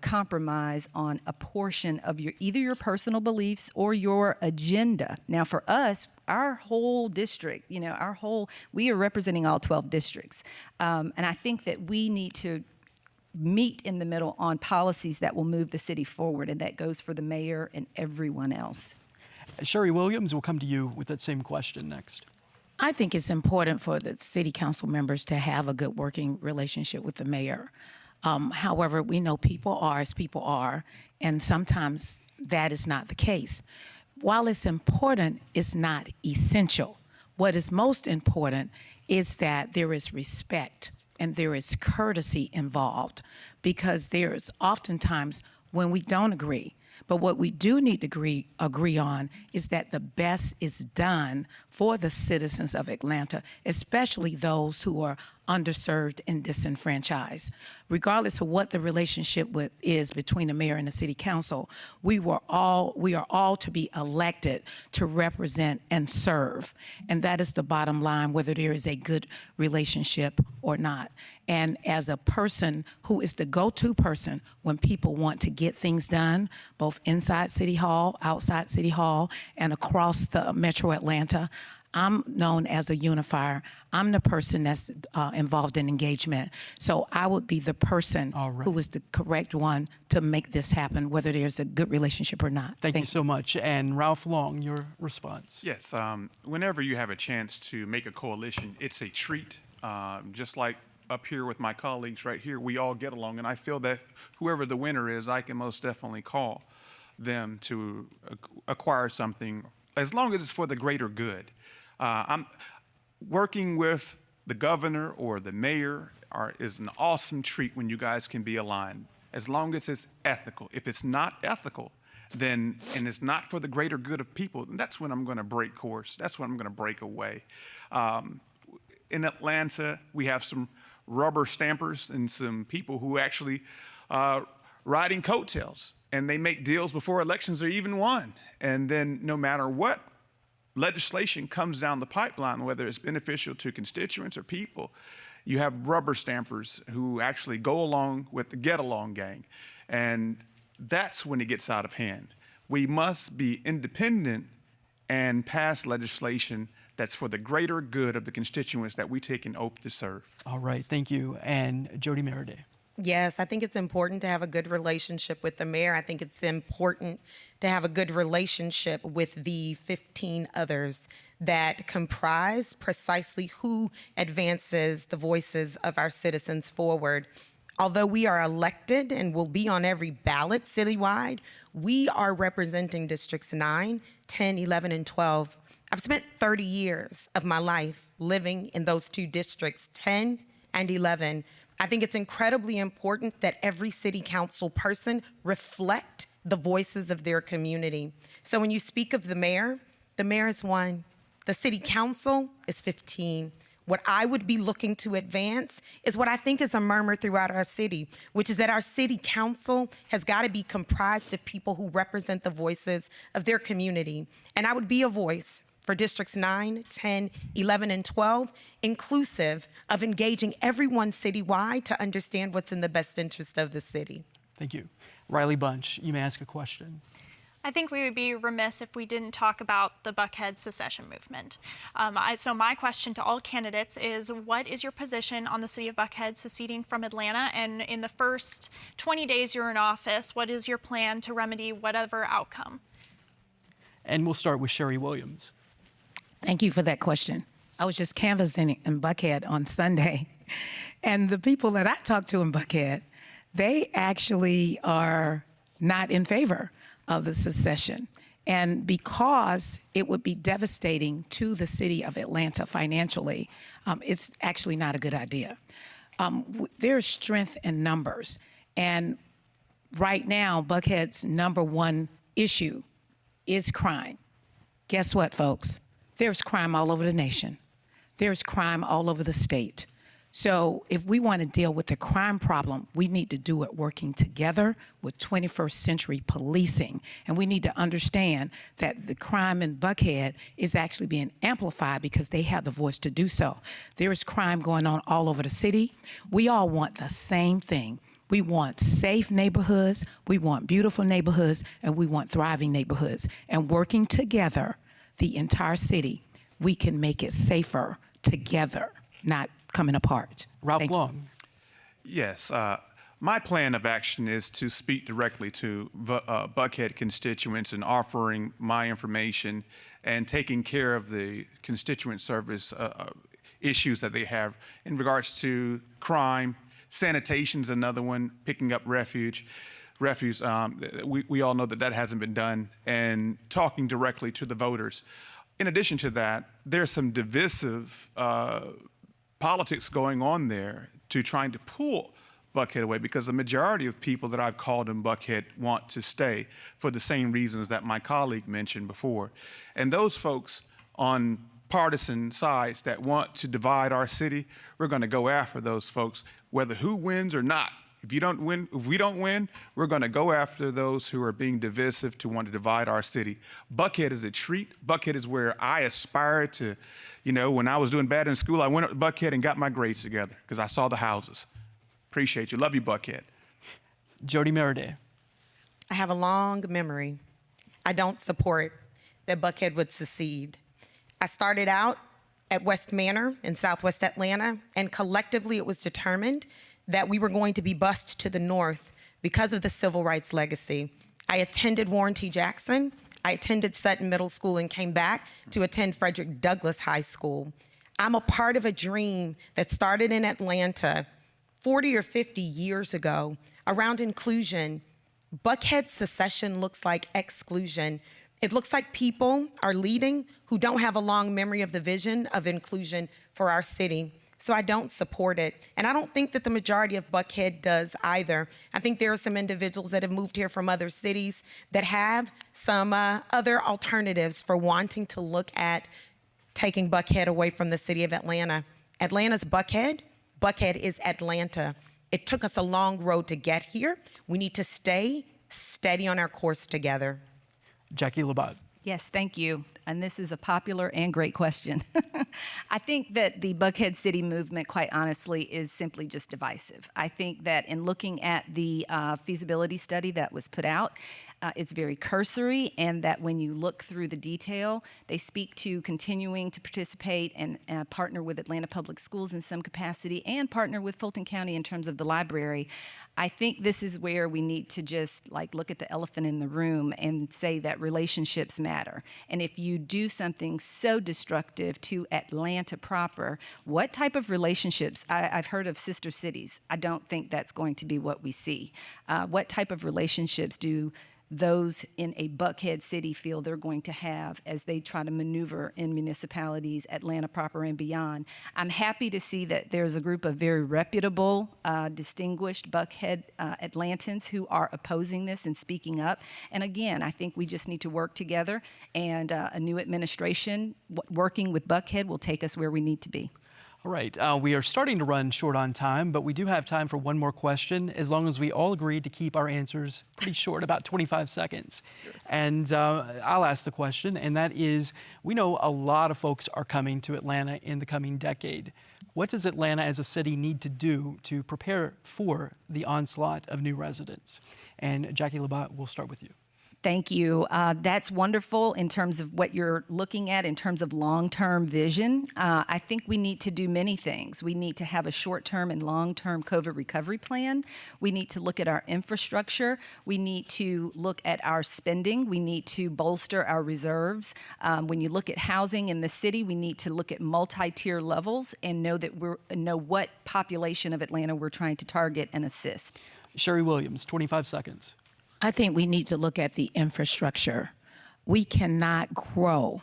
Speaker 6: compromise on a portion of either your personal beliefs or your agenda. Now, for us, our whole district, we are representing all 12 districts. And I think that we need to meet in the middle on policies that will move the city forward, and that goes for the mayor and everyone else.
Speaker 1: Sherry Williams, will come to you with that same question next.
Speaker 3: I think it's important for the city council members to have a good working relationship with the mayor. However, we know people are as people are, and sometimes that is not the case. While it's important, it's not essential. What is most important is that there is respect and there is courtesy involved, because there's oftentimes when we don't agree. But what we do need to agree on is that the best is done for the citizens of Atlanta, especially those who are underserved and disenfranchised. Regardless of what the relationship is between the mayor and the city council, we are all to be elected to represent and serve. And that is the bottom line, whether there is a good relationship or not. And as a person who is the go-to person when people want to get things done, both inside City Hall, outside City Hall, and across the Metro Atlanta, I'm known as a unifier. I'm the person that's involved in engagement. So I would be the person who is the correct one to make this happen, whether there's a good relationship or not.
Speaker 1: Thank you so much. And Ralph Long, your response.
Speaker 5: Yes, whenever you have a chance to make a coalition, it's a treat. Just like up here with my colleagues right here, we all get along, and I feel that whoever the winner is, I can most definitely call them to acquire something, as long as it's for the greater good. I'm working with the governor or the mayor is an awesome treat when you guys can be aligned, as long as it's ethical. If it's not ethical, and it's not for the greater good of people, then that's when I'm going to break course. That's when I'm going to break away. In Atlanta, we have some rubber stampers and some people who actually riding coattails, and they make deals before elections are even won. And then no matter what legislation comes down the pipeline, whether it's beneficial to constituents or people, you have rubber stampers who actually go along with the get-along gang. And that's when it gets out of hand. We must be independent and pass legislation that's for the greater good of the constituents that we take an oath to serve.
Speaker 1: All right, thank you. And Jodi Merriday.
Speaker 7: Yes, I think it's important to have a good relationship with the mayor. I think it's important to have a good relationship with the 15 others that comprise precisely who advances the voices of our citizens forward. Although we are elected and will be on every ballot citywide, we are representing districts 9, 10, 11, and 12. I've spent 30 years of my life living in those two districts, 10 and 11. I think it's incredibly important that every city council person reflect the voices of their community. So when you speak of the mayor is 1. The city council is 15. What I would be looking to advance is what I think is a murmur throughout our city, which is that our city council has got to be comprised of people who represent the voices of their community. And I would be a voice for districts 9, 10, 11, and 12, inclusive of engaging everyone citywide to understand what's in the best interest of the city.
Speaker 1: Thank you. Riley Bunch, you may ask a question.
Speaker 4: I think we would be remiss if we didn't talk about the Buckhead secession movement. So my question to all candidates is, what is your position on the city of Buckhead seceding from Atlanta? And in the first 20 days you're in office, what is your plan to remedy whatever outcome?
Speaker 1: And we'll start with Sherry Williams.
Speaker 3: Thank you for that question. I was just canvassing in Buckhead on Sunday, and the people that I talked to in Buckhead, they actually are not in favor of the secession. And because it would be devastating to the city of Atlanta financially, it's actually not a good idea. There's strength in numbers. And right now, Buckhead's number one issue is crime. Guess what, folks? There's crime all over the nation. There's crime all over the state. So if we want to deal with the crime problem, we need to do it working together with 21st century policing. And we need to understand that the crime in Buckhead is actually being amplified because they have the voice to do so. There is crime going on all over the city. We all want the same thing. We want safe neighborhoods, we want beautiful neighborhoods, and we want thriving neighborhoods. And working together, the entire city, we can make it safer together, not coming apart.
Speaker 1: Ralph
Speaker 3: Thank you.
Speaker 1: Long.
Speaker 5: Yes. My plan of action is to speak directly to Buckhead constituents and offering my information and taking care of the constituent service issues that they have in regards to crime. Sanitation's another one, picking up refuse. We all know that hasn't been done, and talking directly to the voters. In addition to that, there's some divisive politics going on there to trying to pull Buckhead away, because the majority of people that I've called in Buckhead want to stay for the same reasons that my colleague mentioned before. And those folks on partisan sides that want to divide our city, we're going to go after those folks, whether who wins or not. If we don't win, we're going to go after those who are being divisive to want to divide our city. Buckhead is a treat. Buckhead is where I aspire to, when I was doing bad in school, I went up to Buckhead and got my grades together because I saw the houses. Appreciate you. Love you, Buckhead.
Speaker 1: Jodi Merriday.
Speaker 7: I have a long memory. I don't support that Buckhead would secede. I started out at West Manor in Southwest Atlanta, and collectively it was determined that we were going to be bused to the north because of the civil rights legacy. I attended Warren T. Jackson. I attended Sutton Middle School and came back to attend Frederick Douglass High School. I'm a part of a dream that started in Atlanta 40 or 50 years ago around inclusion. Buckhead secession looks like exclusion. It looks like people are leading who don't have a long memory of the vision of inclusion for our city. So I don't support it. And I don't think that the majority of Buckhead does either. I think there are some individuals that have moved here from other cities that have some other alternatives for wanting to look at taking Buckhead away from the city of Atlanta. Atlanta's Buckhead. Buckhead is Atlanta. It took us a long road to get here. We need to stay steady on our course together.
Speaker 1: Jacki Labat.
Speaker 6: Yes, thank you. And this is a popular and great question. I think that the Buckhead City movement, quite honestly, is simply just divisive. I think that in looking at the feasibility study that was put out, it's very cursory, and that when you look through the detail, they speak to continuing to participate and partner with Atlanta Public Schools in some capacity and partner with Fulton County in terms of the library. I think this is where we need to just look at the elephant in the room and say that relationships matter. And if you do something so destructive to Atlanta proper, what type of relationships? I've heard of sister cities. I don't think that's going to be what we see. What type of relationships do those in a Buckhead city feel they're going to have as they try to maneuver in municipalities, Atlanta proper and beyond? I'm happy to see that there's a group of very reputable, distinguished Buckhead Atlantans who are opposing this and speaking up. And again, I think we just need to work together, and a new administration working with Buckhead will take us where we need to be.
Speaker 1: All right, we are starting to run short on time, but we do have time for one more question, as long as we all agree to keep our answers pretty short, about 25 seconds. And I'll ask the question, and that is, we know a lot of folks are coming to Atlanta in the coming decade. What does Atlanta as a city need to do to prepare for the onslaught of new residents? And Jacki Labat, we'll start with you.
Speaker 6: Thank you. That's wonderful in terms of what you're looking at in terms of long-term vision. I think we need to do many things. We need to have a short-term and long-term COVID recovery plan. We need to look at our infrastructure. We need to look at our spending. We need to bolster our reserves. When you look at housing in the city, we need to look at multi-tier levels and know what population of Atlanta we're trying to target and assist.
Speaker 1: Sherry Williams, 25 seconds.
Speaker 3: I think we need to look at the infrastructure. We cannot grow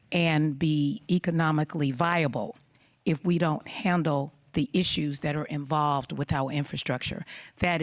Speaker 3: and be economically viable if we don't handle the issues that are involved with our infrastructure. That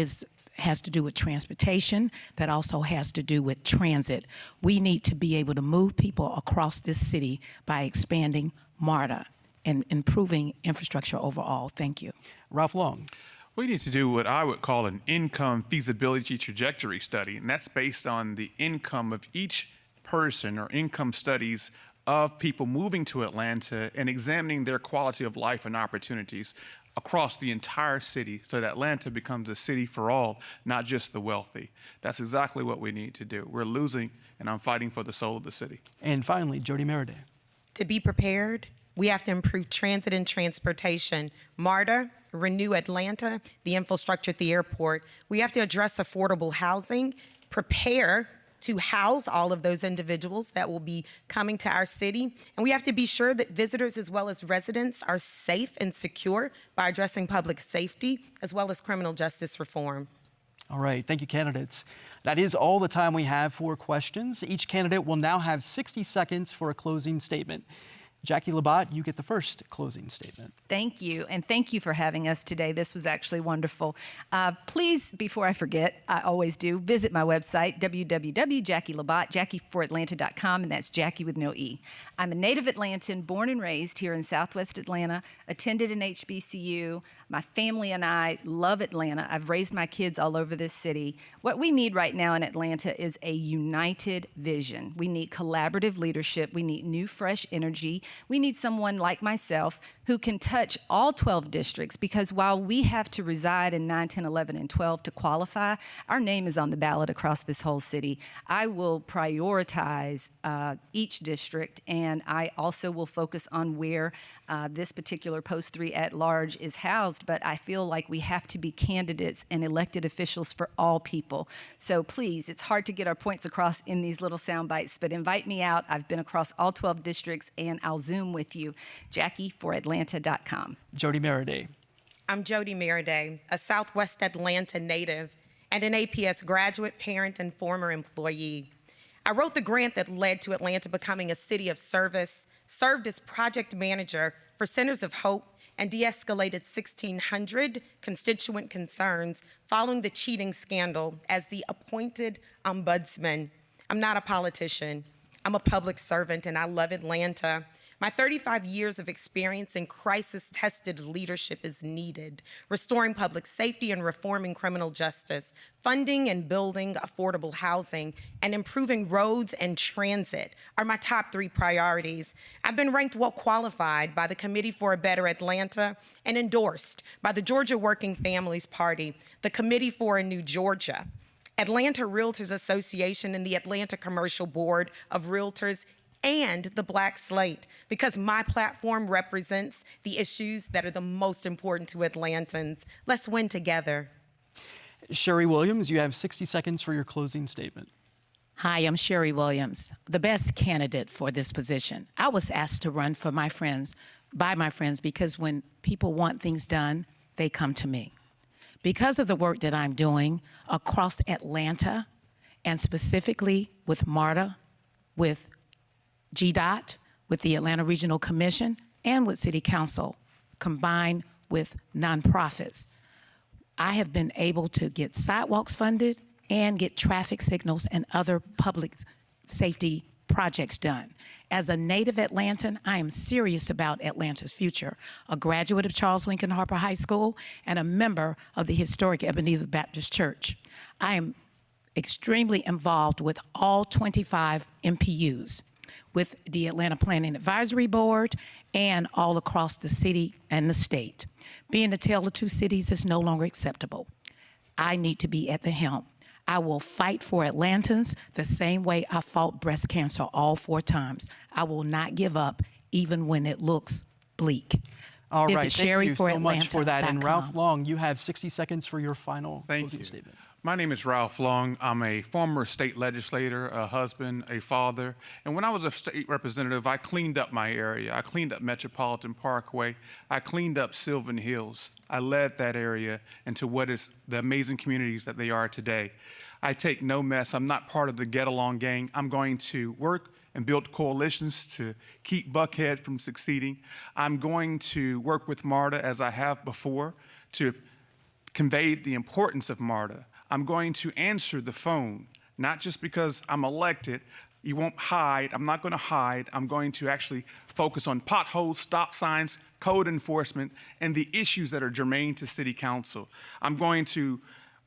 Speaker 3: has to do with transportation. That also has to do with transit. We need to be able to move people across this city by expanding MARTA and improving infrastructure overall. Thank you.
Speaker 1: Ralph Long.
Speaker 5: We need to do what I would call an income feasibility trajectory study, and that's based on the income of each person or income studies of people moving to Atlanta and examining their quality of life and opportunities across the entire city so that Atlanta becomes a city for all, not just the wealthy. That's exactly what we need to do. We're losing, and I'm fighting for the soul of the city.
Speaker 1: And finally, Jodi Merriday.
Speaker 7: To be prepared, we have to improve transit and transportation. MARTA, renew Atlanta, the infrastructure at the airport. We have to address affordable housing, prepare to house all of those individuals that will be coming to our city. And we have to be sure that visitors as well as residents are safe and secure by addressing public safety as well as criminal justice reform.
Speaker 1: All right, thank you, candidates. That is all the time we have for questions. Each candidate will now have 60 seconds for a closing statement. Jacki Labat, you get the first closing statement.
Speaker 6: Thank you, and thank you for having us today. This was actually wonderful. Please, before I forget, I always do, visit my website, www.JackiLabat, JackiForAtlanta.com, and that's Jacki with no E. I'm a native Atlantan, born and raised here in Southwest Atlanta, attended an HBCU. My family and I love Atlanta. I've raised my kids all over this city. What we need right now in Atlanta is a united vision. We need collaborative leadership. We need new, fresh energy. We need someone like myself who can touch all 12 districts, because while we have to reside in 9, 10, 11, and 12 to qualify, our name is on the ballot across this whole city. I will prioritize each district, and I also will focus on where this particular post 3 at large is housed, but I feel like we have to be candidates and elected officials for all people. So please, it's hard to get our points across in these little sound bites, but invite me out. I've been across all 12 districts, and I'll Zoom with you. JackiForAtlanta.com.
Speaker 1: Jodi Merriday.
Speaker 7: I'm Jodi Merriday, a Southwest Atlanta native and an APS graduate, parent, and former employee. I wrote the grant that led to Atlanta becoming a city of service, served as project manager for Centers of Hope, and de-escalated 1,600 constituent concerns following the cheating scandal as the appointed ombudsman. I'm not a politician. I'm a public servant, and I love Atlanta. My 35 years of experience in crisis-tested leadership is needed, restoring public safety and reforming criminal justice, funding and building affordable housing, and improving roads and transit are my top 3 priorities. I've been ranked well qualified by the Committee for a Better Atlanta and endorsed by the Georgia Working Families Party, the Committee for a New Georgia, Atlanta Realtors Association, and the Atlanta Commercial Board of Realtors, and the Black Slate, because my platform represents the issues that are the most important to Atlantans. Let's win together.
Speaker 1: Sherry Williams, you have 60 seconds for your closing statement.
Speaker 3: Hi, I'm Sherry Williams, the best candidate for this position. I was asked to run for my friends, by my friends, because when people want things done, they come to me. Because of the work that I'm doing across Atlanta, and specifically with MARTA, with GDOT, with the Atlanta Regional Commission, and with City Council, combined with nonprofits, I have been able to get sidewalks funded and get traffic signals and other public safety projects done. As a native Atlantan, I am serious about Atlanta's future. A graduate of Charles Lincoln Harper High School and a member of the historic Ebenezer Baptist Church. I am extremely involved with all 25 MPUs, with the Atlanta Planning Advisory Board, and all across the city and the state. Being a tale of two cities is no longer acceptable. I need to be at the helm. I will fight for Atlantans the same way I fought breast cancer all 4 times. I will not give up, even when it looks bleak.
Speaker 1: All
Speaker 3: Visit
Speaker 1: right, thank you so much for that. And Ralph
Speaker 3: sherryforatlanta.com.
Speaker 1: Long, you have 60 seconds for your final
Speaker 5: Thank
Speaker 1: closing
Speaker 5: you.
Speaker 1: statement.
Speaker 5: My name is Ralph Long. I'm a former state legislator, a husband, a father. And when I was a state representative, I cleaned up my area. I cleaned up Metropolitan Parkway. I cleaned up Sylvan Hills. I led that area into what is the amazing communities that they are today. I take no mess. I'm not part of the get along gang. I'm going to work and build coalitions to keep Buckhead from succeeding. I'm going to work with MARTA as I have before to convey the importance of MARTA. I'm going to answer the phone, not just because I'm elected. You won't hide. I'm not going to hide. I'm going to actually focus on potholes, stop signs, code enforcement, and the issues that are germane to City Council. I'm going to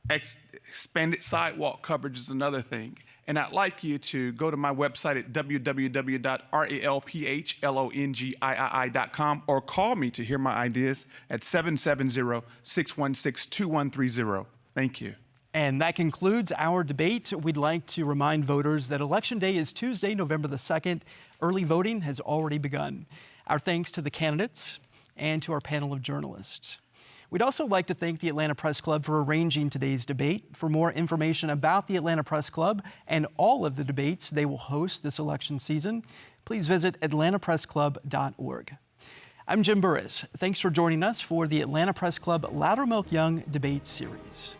Speaker 5: expanded sidewalk coverage is another thing. And I'd like you to go to my website at www.ralphlongii.com or call me to hear my ideas at 770-616-2130. Thank you.
Speaker 1: And that concludes our debate. We'd like to remind voters that Election Day is Tuesday, November the 2nd. Early voting has already begun. Our thanks to the candidates and to our panel of journalists. We'd also like to thank the Atlanta Press Club for arranging today's debate. For more information about the Atlanta Press Club and all of the debates they will host this election season, please visit atlantapressclub.org. I'm Jim Burris. Thanks for joining us for the Atlanta Press Club Loudermilk Young Debate Series.